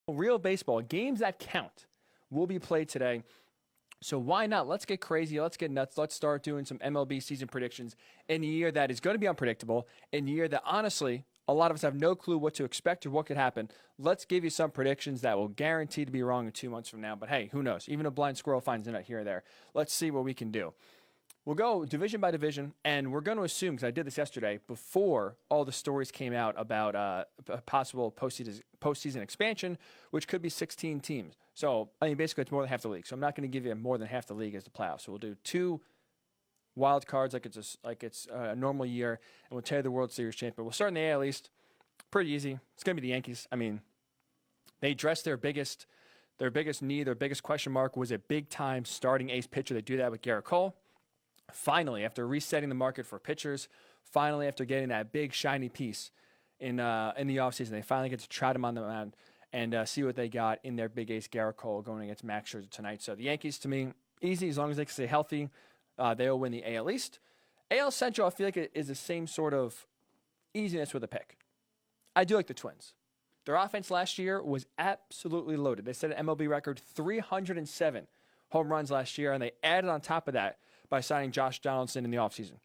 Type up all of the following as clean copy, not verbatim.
Real baseball, games that count, will be played today. So why not? Let's get crazy. Let's get nuts. Let's start doing some MLB season predictions in a year that is going to be unpredictable, in a year that honestly, a lot of us have no clue what to expect or what could happen. Let's give you some predictions that will guarantee to be wrong in 2 months from now. But hey, who knows? Even a blind squirrel finds a nut here or there. Let's see what we can do. We'll go division by division, and we're going to assume, because I did this yesterday, before all the stories came out about a possible postseason expansion, which could be 16 teams. So, I mean, basically, it's more than half the league. So I'm not going to give you more than half the league as the playoffs. So we'll do 2 wild cards like it's a normal year, and we'll tell you the World Series champion. We'll start in the AL East. Pretty easy. It's going to be the Yankees. I mean, they addressed their biggest need, their biggest question mark was a big-time starting ace pitcher. They do that with Garrett Cole. Finally, after resetting the market for pitchers, finally after getting that big shiny piece in the offseason, they finally get to trot him on the mound and see what they got in their big ace Garrett Cole going against Max Scherzer tonight. So the Yankees, to me, easy as long as they can stay healthy. They will win the AL East. AL Central, I feel like it is the same sort of easiness with a pick. I do like the Twins. Their offense last year was absolutely loaded. They set an MLB record 307 home runs last year, and they added on top of that by signing Josh Donaldson in the offseason.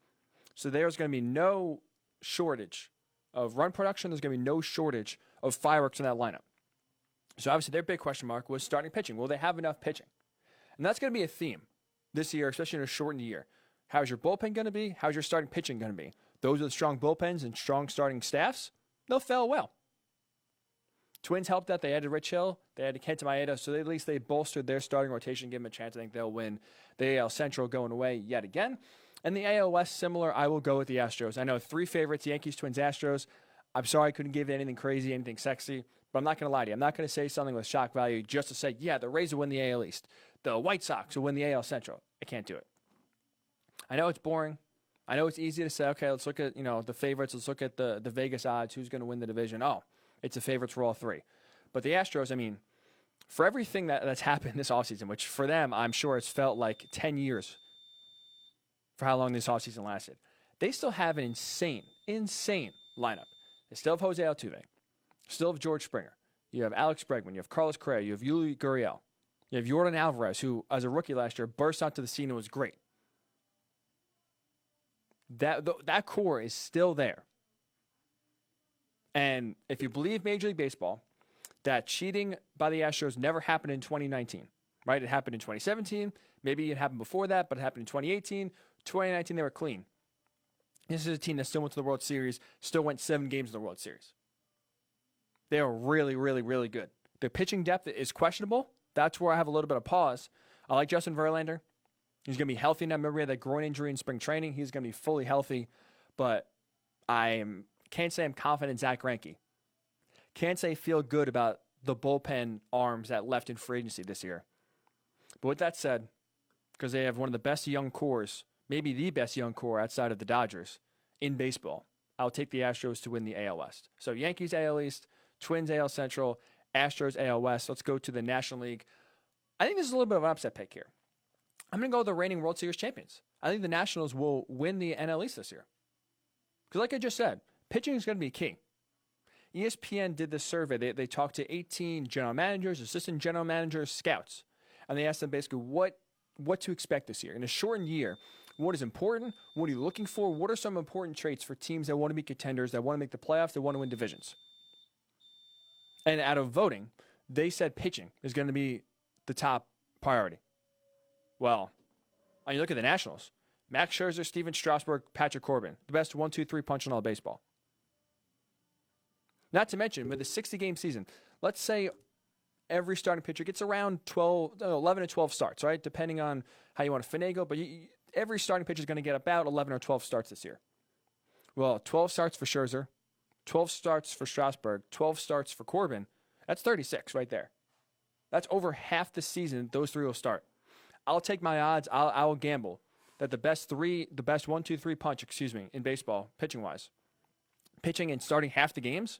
So there's going to be no shortage of run production. There's going to be no shortage of fireworks in that lineup. So obviously their big question mark was starting pitching. Will they have enough pitching? And that's going to be a theme this year, especially in a shortened year. How's your bullpen going to be? How's your starting pitching going to be? Those with strong bullpens and strong starting staffs, they'll fare well. Twins helped that. They added Rich Hill. They added Kenta Maeda. So at least they bolstered their starting rotation, give them a chance. I think they'll win the AL Central going away yet again. And the AL West, similar, I will go with the Astros. I know 3 favorites, Yankees, Twins, Astros. I'm sorry I couldn't give you anything crazy, anything sexy. But I'm not going to lie to you. I'm not going to say something with shock value just to say, yeah, the Rays will win the AL East. The White Sox will win the AL Central. I can't do it. I know it's boring. I know it's easy to say, okay, let's look at the favorites. Let's look at the Vegas odds. Who's going to win the division? Oh, it's the favorites for all 3. But the Astros, I mean, for everything that's happened this offseason, which for them, I'm sure it's felt like 10 years for how long this offseason lasted, they still have an insane lineup. They still have Jose Altuve. Still have George Springer. You have Alex Bregman. You have Carlos Correa. You have Yuli Gurriel. You have Jordan Alvarez, who, as a rookie last year, burst onto the scene and was great. That core is still there. And if you believe Major League Baseball, that cheating by the Astros never happened in 2019, right? It happened in 2017. Maybe it happened before that, but it happened in 2018. 2019, they were clean. This is a team that still went to the World Series, still went 7 games in the World Series. They are really, really, really good. Their pitching depth is questionable. That's where I have a little bit of pause. I like Justin Verlander. He's going to be healthy now. Remember, he had that groin injury in spring training. He's going to be fully healthy. But can't say I'm confident in Zach Greinke. Can't say feel good about the bullpen arms that left in free agency this year. But with that said, because they have one of the best young cores, maybe the best young core outside of the Dodgers in baseball, I'll take the Astros to win the AL West. So Yankees AL East, Twins AL Central, Astros AL West. Let's go to the National League. I think this is a little bit of an upset pick here. I'm going to go with the reigning World Series champions. I think the Nationals will win the NL East this year. Because like I just said, pitching is going to be key. ESPN did this survey. They talked to 18 general managers, assistant general managers, scouts. And they asked them basically what to expect this year. In a shortened year, what is important? What are you looking for? What are some important traits for teams that want to be contenders, that want to make the playoffs, that want to win divisions? And out of voting, they said pitching is going to be the top priority. Well, when you look at the Nationals, Max Scherzer, Steven Strasburg, Patrick Corbin, the best 1-2-3 punch in all baseball. Not to mention, with a 60-game season, let's say every starting pitcher gets around 11 to 12 starts, right? Depending on how you want to finagle, but every starting pitcher is going to get about 11 or 12 starts this year. Well, 12 starts for Scherzer, 12 starts for Strasburg, 12 starts for Corbin. That's 36 right there. That's over half the season those 3 will start. I'll take my odds. I'll gamble that the best 1-2-3 punch, in baseball, pitching-wise, pitching and starting half the games,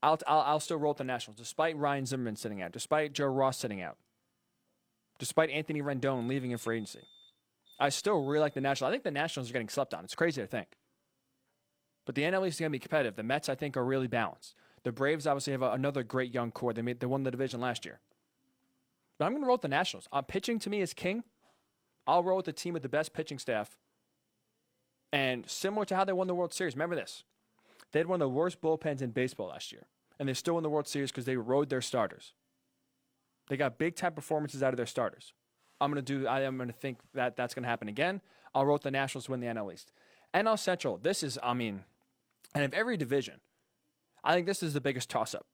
I'll still roll with the Nationals, despite Ryan Zimmerman sitting out, despite Joe Ross sitting out, despite Anthony Rendon leaving in free agency. I still really like the Nationals. I think the Nationals are getting slept on. It's crazy to think. But the NL East is going to be competitive. The Mets, I think, are really balanced. The Braves obviously have another great young core. They won the division last year. But I'm going to roll with the Nationals. Pitching to me is king. I'll roll with the team with the best pitching staff. And similar to how they won the World Series, remember this. They had one of the worst bullpens in baseball last year. And they still won the World Series because they rode their starters. They got big-time performances out of their starters. I am going to think that that's going to happen again. I'll roll with the Nationals to win the NL East. NL Central, this is, and of every division, I think this is the biggest toss-up.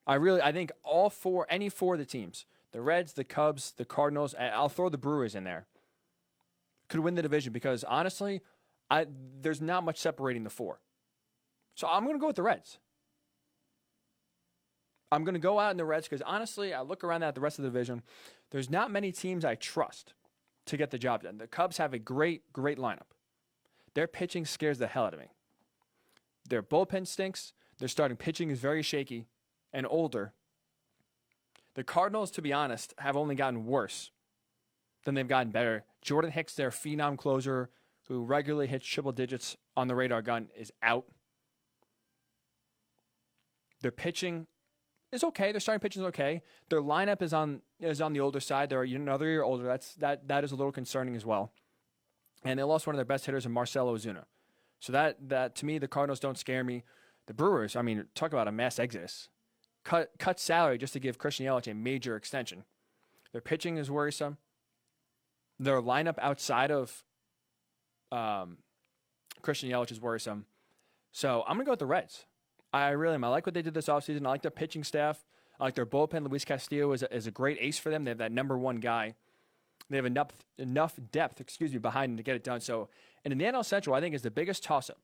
I think any four of the teams, the Reds, the Cubs, the Cardinals, and I'll throw the Brewers in there, could win the division because, honestly, there's not much separating the four. So I'm going to go with the Reds. I'm going to go out in the Reds because, honestly, I look around at the rest of the division. There's not many teams I trust to get the job done. The Cubs have a great lineup. Their pitching scares the hell out of me. Their bullpen stinks. Their starting pitching is very shaky and older. The Cardinals, to be honest, have only gotten worse than they've gotten better. Jordan Hicks, their phenom closer, who regularly hits triple digits on the radar gun, is out. Their pitching is okay. Their starting pitching is okay. Their lineup is on the older side. They're another year older. That is a little concerning as well. And they lost one of their best hitters in Marcell Ozuna. So that to me, the Cardinals don't scare me. The Brewers, talk about a mass exodus. Cut salary just to give Christian Yelich a major extension. Their pitching is worrisome. Their lineup outside of Christian Yelich is worrisome. So I'm going to go with the Reds. I really am. I like what they did this offseason. I like their pitching staff. I like their bullpen. Luis Castillo is a great ace for them. They have that number one guy. They have enough depth, behind them to get it done. So, and in the NL Central, I think is the biggest toss-up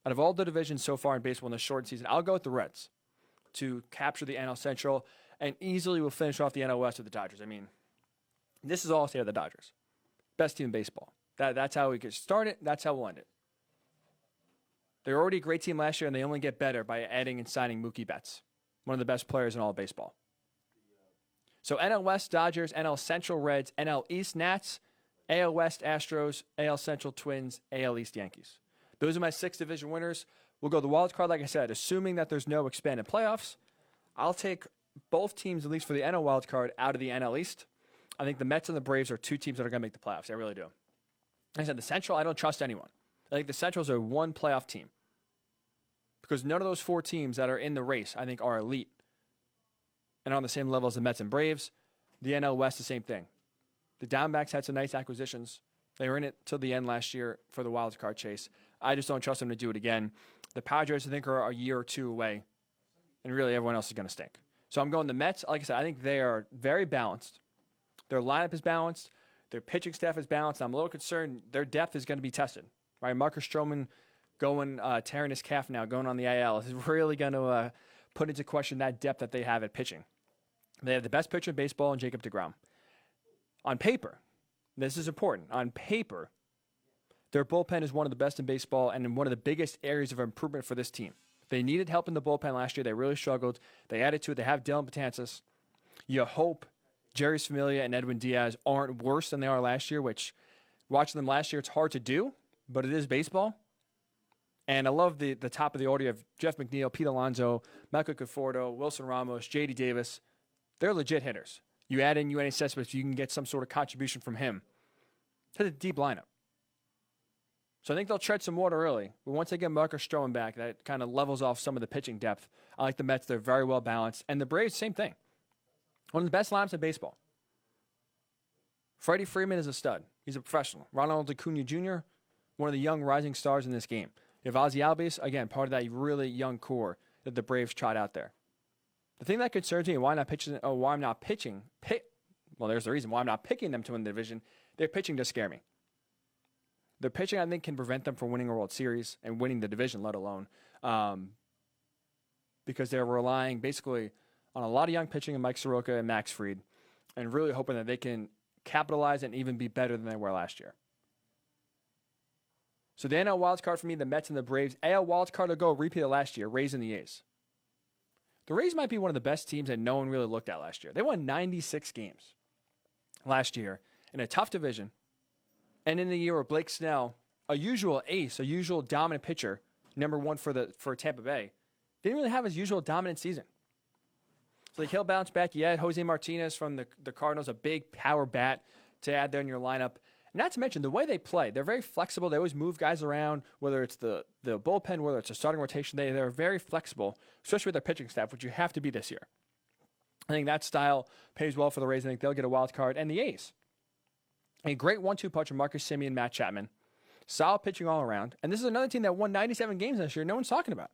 out of all the divisions so far in baseball in the short season. I'll go with the Reds to capture the NL Central and easily will finish off the NL West with the Dodgers. This is all I'll say of the Dodgers. Best team in baseball. That's how we could start it. That's how we'll end it. They were already a great team last year, and they only get better by adding and signing Mookie Betts, one of the best players in all of baseball. So NL West Dodgers, NL Central Reds, NL East Nats, AL West Astros, AL Central Twins, AL East Yankees. Those are my 6 division winners. We'll go the wild card, like I said, assuming that there's no expanded playoffs. I'll take both teams, at least for the NL wild card, out of the NL East. I think the Mets and the Braves are 2 teams that are going to make the playoffs. I really do. Like I said, the Central, I don't trust anyone. I think the Centrals are one playoff team. Because none of those 4 teams that are in the race, I think, are elite and on the same level as the Mets and Braves. The NL West, the same thing. The Diamondbacks had some nice acquisitions. They were in it till the end last year for the wild card chase. I just don't trust them to do it again. The Padres, I think, are a year or 2 away, and really everyone else is going to stink. So I'm going the Mets. Like I said, I think they are very balanced. Their lineup is balanced. Their pitching staff is balanced. I'm a little concerned their depth is going to be tested. Right, Marcus Stroman tearing his calf now, going on the IL, is really going to put into question that depth that they have at pitching. They have the best pitcher in baseball in Jacob deGrom. On paper, this is important. On paper, their bullpen is one of the best in baseball and in one of the biggest areas of improvement for this team. They needed help in the bullpen last year. They really struggled. They added to it. They have Dylan Betances. You hope Jerry's Familia and Edwin Diaz aren't worse than they are last year, which watching them last year, it's hard to do, but it is baseball. And I love the top of the order of Jeff McNeil, Pete Alonso, Michael Conforto, Wilson Ramos, J.D. Davis. They're legit hitters. You add in UNA Cespedes, you can get some sort of contribution from him. It's a deep lineup. So I think they'll tread some water early. But once they get Marcus Stroman back, that kind of levels off some of the pitching depth. I like the Mets. They're very well balanced. And the Braves, same thing. One of the best lineups in baseball. Freddie Freeman is a stud. He's a professional. Ronald Acuna Jr., one of the young rising stars in this game. You have Ozzie Albies, again, part of that really young core that the Braves tried out there. The thing that concerns me and why I'm not pitching, there's the reason why I'm not picking them to win the division. Their pitching does scare me. Their pitching, I think, can prevent them from winning a World Series and winning the division, let alone, because they're relying basically on a lot of young pitching in Mike Soroka and Max Fried, and really hoping that they can capitalize and even be better than they were last year. So the NL wildcard for me, the Mets and the Braves. AL wildcard will go repeat of last year, Rays and the A's. The Rays might be one of the best teams that no one really looked at last year. They won 96 games last year in a tough division. And in the year where Blake Snell, a usual ace, a usual dominant pitcher, number one for Tampa Bay, didn't really have his usual dominant season. So he'll bounce back. You had Jose Martinez from the Cardinals, a big power bat to add there in your lineup. Not to mention the way they play. They're very flexible. They always move guys around, whether it's the bullpen, whether it's a starting rotation. They're very flexible, especially with their pitching staff, which you have to be this year. I think that style pays well for the Rays. I think they'll get a wild card. And the A's. A great 1-2 punch of Marcus Semien, Matt Chapman. Solid pitching all around. And this is another team that won 97 games this year. No one's talking about.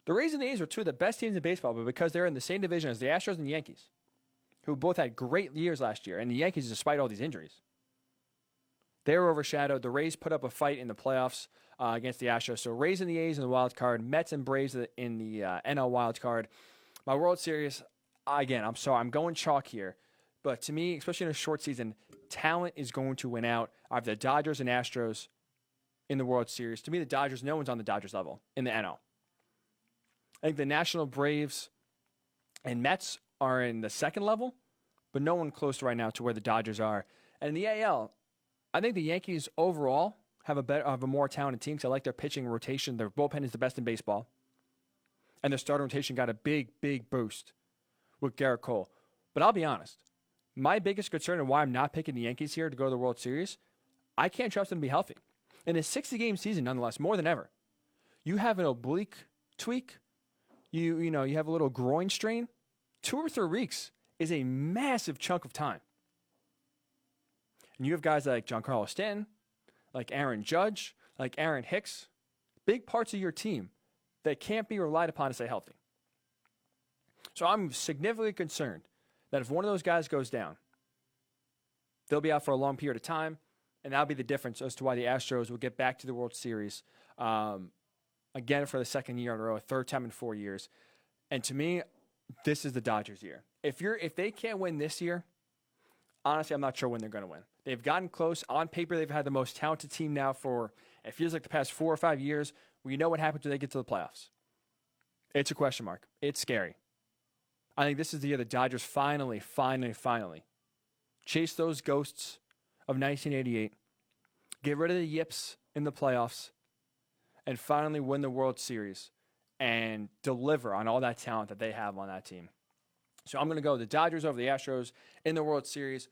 The Rays and the A's are two of the best teams in baseball, but because they're in the same division as the Astros and the Yankees, who both had great years last year, and the Yankees, despite all these injuries, they were overshadowed. The Rays put up a fight in the playoffs against the Astros. So Rays and the A's in the wild card, Mets and Braves in the NL wild card. My World Series, again, I'm sorry, I'm going chalk here. But to me, especially in a short season, talent is going to win out. I have the Dodgers and Astros in the World Series. To me, the Dodgers, no one's on the Dodgers level in the NL. I think the National Braves and Mets are in the second level, but no one close right now to where the Dodgers are. And in the AL, I think the Yankees overall have a more talented team because I like their pitching rotation. Their bullpen is the best in baseball. And their starting rotation got a big, big boost with Garrett Cole. But I'll be honest, my biggest concern and why I'm not picking the Yankees here to go to the World Series, I can't trust them to be healthy. In a 60-game season, nonetheless, more than ever, you have an oblique tweak, you have a little groin strain, 2 or 3 weeks is a massive chunk of time. And you have guys like Giancarlo Stanton, like Aaron Judge, like Aaron Hicks, big parts of your team that can't be relied upon to stay healthy. So I'm significantly concerned that if one of those guys goes down, they'll be out for a long period of time, and that'll be the difference as to why the Astros will get back to the World Series again for the second year in a row, a third time in 4 years. And to me, this is the Dodgers' year. If they can't win this year, honestly, I'm not sure when they're going to win. They've gotten close. On paper, they've had the most talented team now for, it feels like the past 4 or 5 years. We know what happens when they get to the playoffs. It's a question mark. It's scary. I think this is the year the Dodgers finally chase those ghosts of 1988, get rid of the yips in the playoffs, and finally win the World Series and deliver on all that talent that they have on that team. So I'm going to go the Dodgers over the Astros in the World Series.